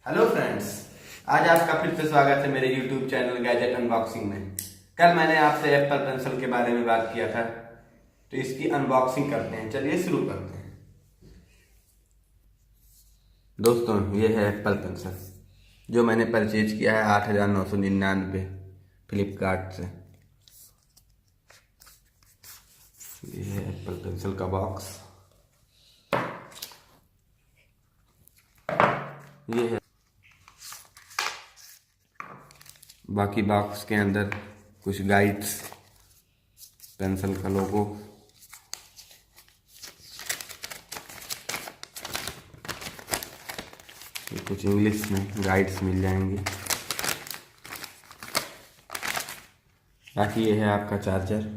Hello friends, आज आपका फिर से स्वागत है मेरे YouTube चैनल गैजेट अनबॉक्सिंग में। कल मैंने आपसे एप्पल पेंसिल के बारे में बात किया था, तो इसकी अनबॉक्सिंग करते हैं। चलिए शुरू करते हैं। दोस्तों, ये है एप्पल पेंसिल जो मैंने परचेज किया है 8,999 फ्लिपकार्ट से। ये है एप्पल पेंसिल का बॉक्स। ये है बाकी बॉक्स के अंदर कुछ गाइड्स, पेंसिल का लोगो, कुछ इंग्लिश में गाइड्स मिल जाएंगे। बाकी ये है आपका चार्जर।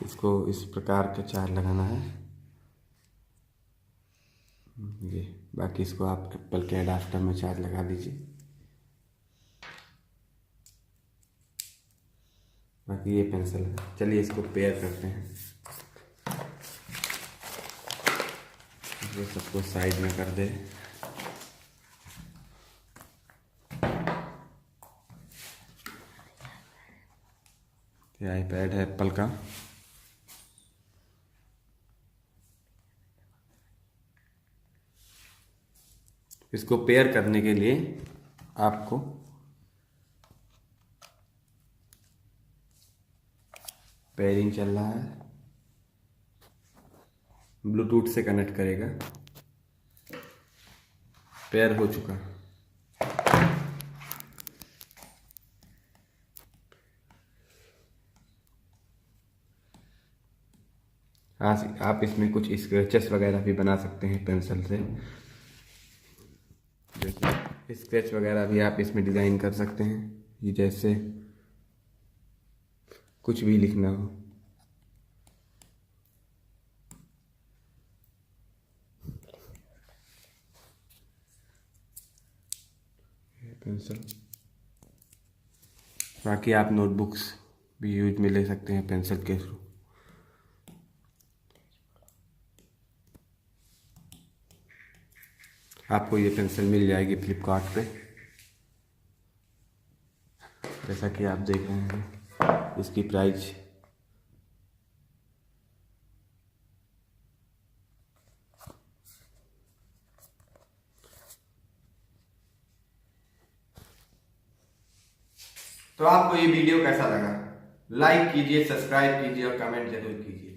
इसको इस प्रकार का चार्ज लगाना है। ये बाकी इसको आप एप्पल के अडाप्टर में चार्ज लगा दीजिए। बाकी ये पेंसिल है। चलिए इसको पेयर करते हैं। ये सबको साइड में कर दे। ये आईपैड है एप्पल का। इसको पेयर करने के लिए आपको पेयरिंग चल रहा है, ब्लूटूथ से कनेक्ट करेगा। पेयर हो चुका। आप इसमें कुछ स्क्रैचेस वगैरह भी बना सकते हैं पेंसिल से। जैसे स्केच वगैरह भी आप इसमें डिज़ाइन कर सकते हैं। ये जैसे कुछ भी लिखना हो। पेंसिल। बाकी आप नोटबुक्स भी यूज में ले सकते हैं पेंसिल के थ्रू। आपको ये पेंसिल मिल जाएगी फ्लिपकार्ट पे, जैसा कि आप देख रहे हैं। इसकी प्राइस तो आपको ये वीडियो कैसा लगा? लाइक कीजिए, सब्सक्राइब कीजिए और कमेंट जरूर कीजिए।